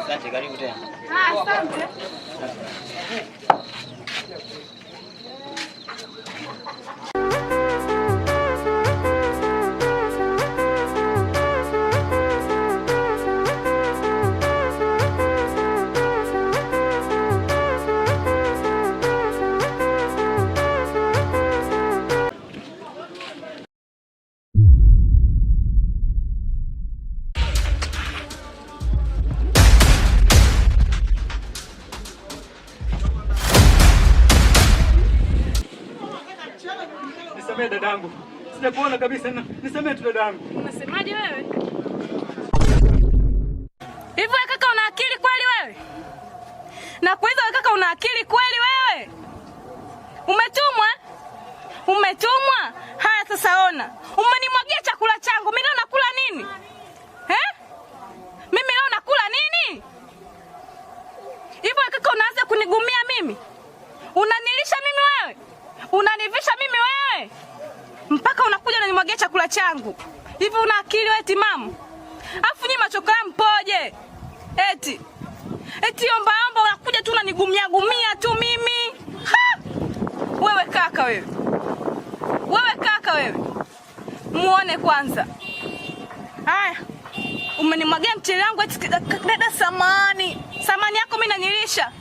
Asante, karibu tena. Asante. Nisamee dadangu. Sijakuona kabisa. Nisamee tu dadangu. Unasemaje wewe? Hivi wewe kaka una akili kweli wewe? Nakuuliza wewe kaka una akili kweli wewe? Umetumwa? Umetumwa? Haya sasa ona. Umenimwagia chakula changu. Mimi leo nakula nini? Mimi leo nakula nini? Hivi wewe kaka unaanza kunigumia mimi? Unanilisha mimi wewe? Unanivisha mimi wewe? Mpaka unakuja unanimwagia chakula changu. Hivi una akili wewe timamu? Afu nyinyi machokola mpoje? Eti omba unakuja tu unanigumia tu mimi. Ha! Wewe kaka wewe. Wewe kaka wewe. Muone kwanza. Haya. Umenimwagia mchele wangu eti dada samani. Samani yako mimi nanilisha.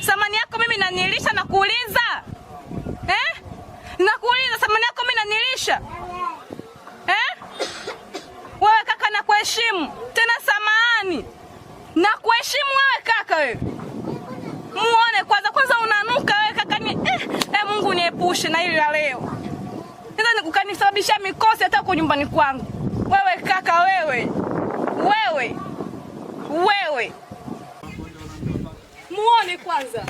Samani yako mimi nanilisha na kuuliza. Nakuuliza samani yako mimi nanilisha. Wewe kaka nakuheshimu. Tena samani. Nakuheshimu wewe kaka wewe. Muone kwanza unanuka wewe kaka ni Mungu niepushe na hili la leo. Sasa nikukanisababisha mikosi hata kwa nyumbani kwangu. Wewe kaka wewe. Wewe. Muone kwanza.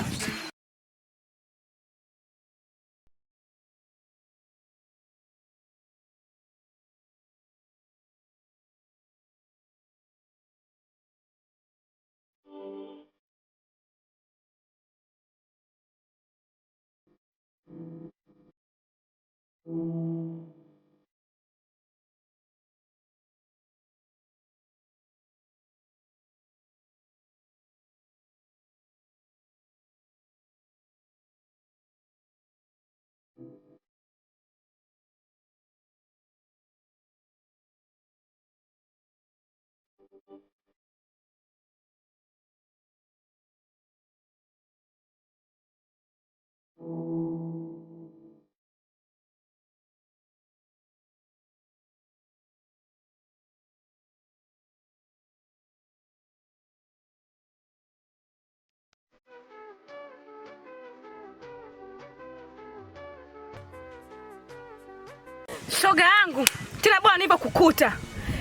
Shoga yangu, tena bwana nilipokukuta.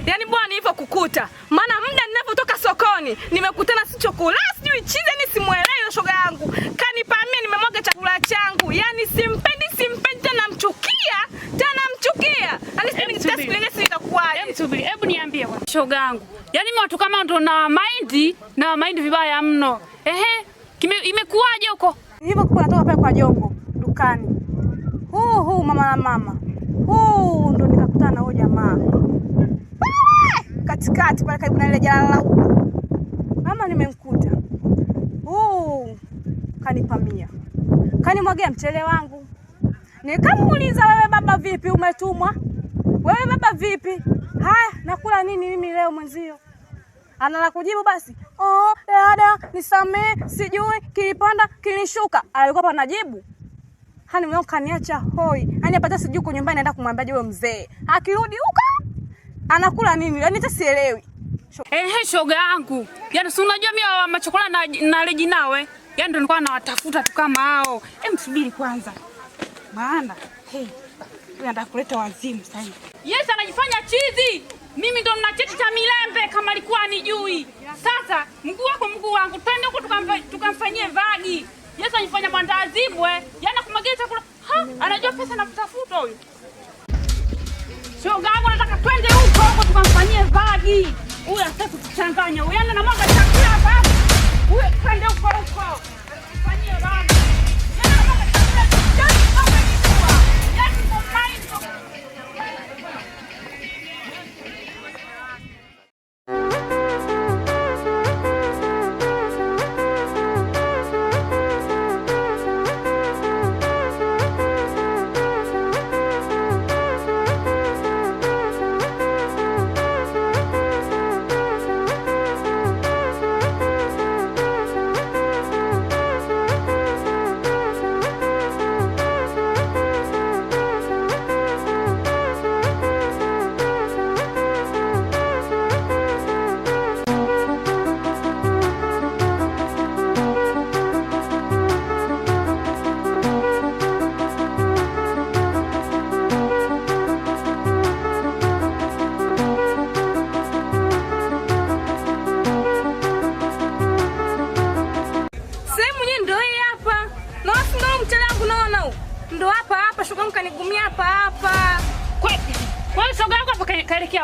Yaani bwana nilipokukuta. Maana muda ninapotoka sokoni, nimekutana si chakula, sijui chize ni simuelewi shoga yangu. Kanipamia nimemwaga chakula changu. Yaani simpendi tena namchukia. Yaani sisi itakuwaje? Hebu niambie bwana. Shoga yangu. Yaani watu kama ndo na mind vibaya mno. Imekuwaje huko? Hivyo kwa natoka pale kwa Jongo dukani. Mama. Ndo nikakutana na huyo jamaa. Katikati pale karibu na ile jalala huko. Mama nimemkuta. Kanipamia. Kanimwagia mchele wangu. Nikamuuliza wewe baba vipi umetumwa? Wewe baba vipi? Haya nakula nini mimi leo mwenzio? Anala kujibu basi. Dada nisamee sijui kilipanda kilishuka. Alikuwa hapa anajibu. Hani mwanangu kaniacha hoi. Hani hapa sijui uko nyumbani naenda kumwambia yule mzee. Akirudi huko anakula nini? Yaani hata sielewi. Shoga yangu. Yaani si unajua mimi wa machokola na leji nawe. Yaani ndo nilikuwa nawatafuta tu kama hao. Msubiri kwanza. Maana huyu anataka kuleta wazimu sasa hivi. Yes anajifanya chizi. Mimi ndo nina cheti cha milembe kama alikuwa anijui. Sasa mguu wangu twende huko tukamfanyie vagi. Yes anifanya mwandazimu Yaani kumwagia chakula. Anajua pesa na kutafuta huyu. Shoga yangu nataka twende huko tukamfanyie vagi. Huyu anataka kutuchanganya. Yaani anamwaga chakula hapa. Huyu twende huko. Fanyie vagi.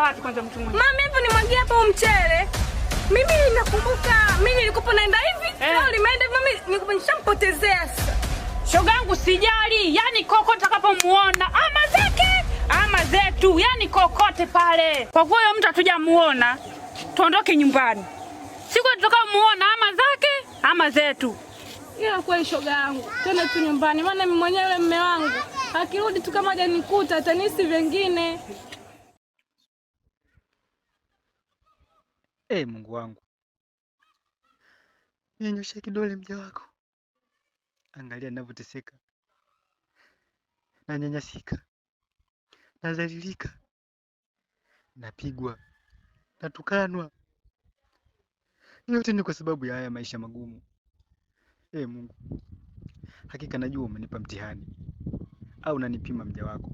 wapi kwanza mtu mmoja? Mama hivyo nimwagia hapo mchele. Mimi nakumbuka mimi nilikuwa naenda hivi. Leo limeenda mimi nilikuwa nishampotezea sasa. Shoga yangu sijali, yani kokote utakapomuona ama zake ama zetu, yani kokote pale. Kwa kuwa mtu hatujamuona, tuondoke nyumbani. Siku tutakapomuona ama zake ama zetu. Ila kweli shoga yangu, twende tu nyumbani maana mimi mwenyewe yule mume wangu akirudi tu kama hajanikuta atanisi vingine. Mungu wangu. Ninyoshe kidole mja wako. Angalia ninavyoteseka. Nanyanyasika. Nadhalilika. Napigwa. Natukanwa. Yote ni kwa sababu ya haya maisha magumu. Mungu. Hakika najua umenipa mtihani. Au unanipima mja wako.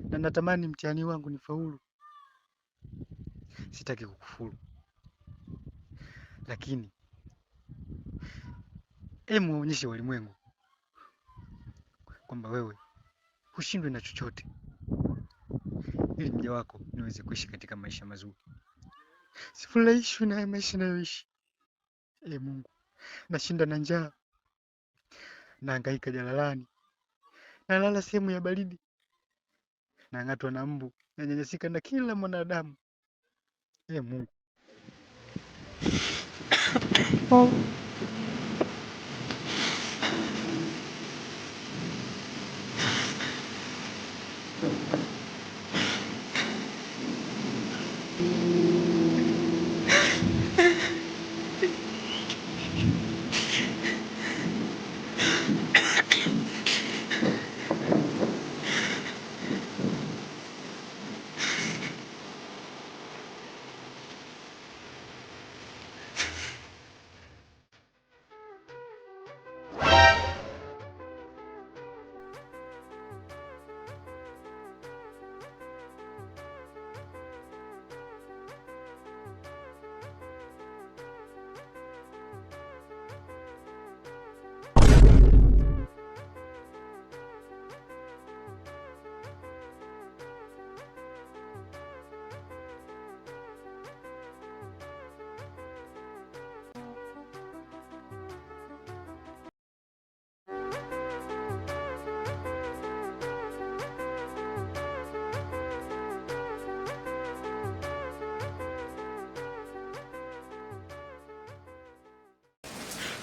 Na natamani mtihani wangu nifaulu. Sitaki kukufuru. Lakini muonyeshe walimwengu kwamba wewe hushindwi na chochote, ili mja wako niweze kuishi katika maisha mazuri. Sifurahishwi na maisha nayoishi. Mungu, nashinda na njaa, nahangaika jalalani, nalala sehemu ya baridi, nang'atwa na mbu, nanyanyasika na kila mwanadamu. Mungu.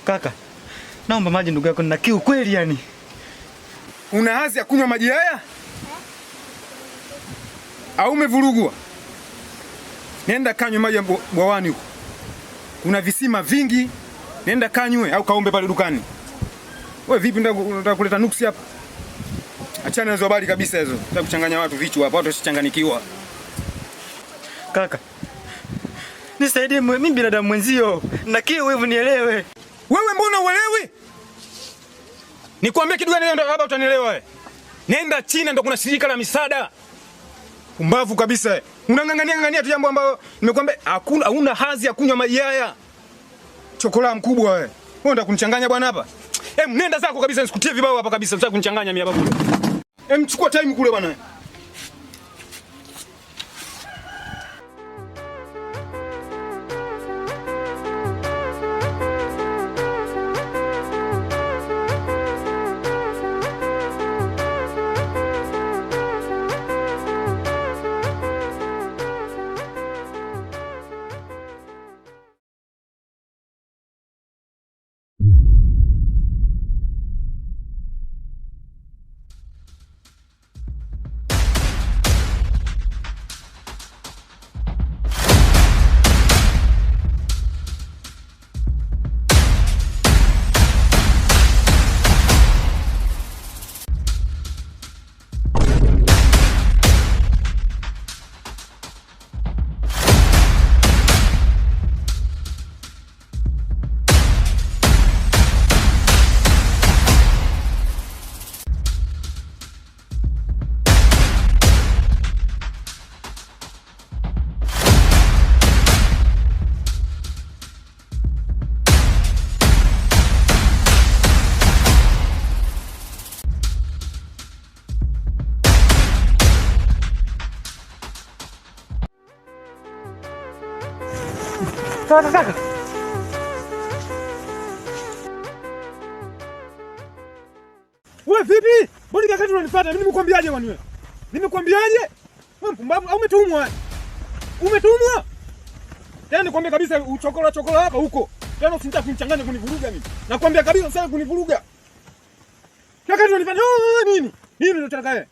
Kaka, naomba maji ndugu yako, nina kiu kweli yani. Una hazi ya kunywa maji haya? Au umevurugwa? Nenda kanywe maji bwawani huko. Kuna visima vingi. Nenda kanywe au kaombe pale dukani. Wewe vipi unataka kuleta nuksi hapa? Achana hizo habari kabisa hizo. Unataka kuchanganya watu vichwa hapa, watu wasichanganikiwa. Kaka, nisaidie mimi binadamu mwenzio. Nina kiu wewe nielewe. Wewe mbona uelewi? Nikwambia kitu gani ndio hapa utanielewa wewe? Nenda China ndio kuna shirika la misaada. Umbavu kabisa wewe. Unang'ang'ania tu jambo ambalo nimekwambia hauna hazi ya kunywa maji haya. Chokola mkubwa wewe. Wewe unataka kunichanganya bwana hapa? Nenda zako kabisa nisikutie vibao hapa kabisa. Unataka kunichanganya mimi hapa kule. Chukua time kule bwana. Toka kaka. Wewe vipi? Mbona kaka unanifuata? Mimi nimekwambiaje bwana wewe? Nimekwambiaje? Wewe mpumbavu au umetumwa? Umetumwa? Tena nikwambia kabisa chokola hapa huko. Tena usinitaka kunichanganya kunivuruga mimi. Nakwambia kabisa sasa kunivuruga. Kaka unanifanya nini? Nini unataka wewe?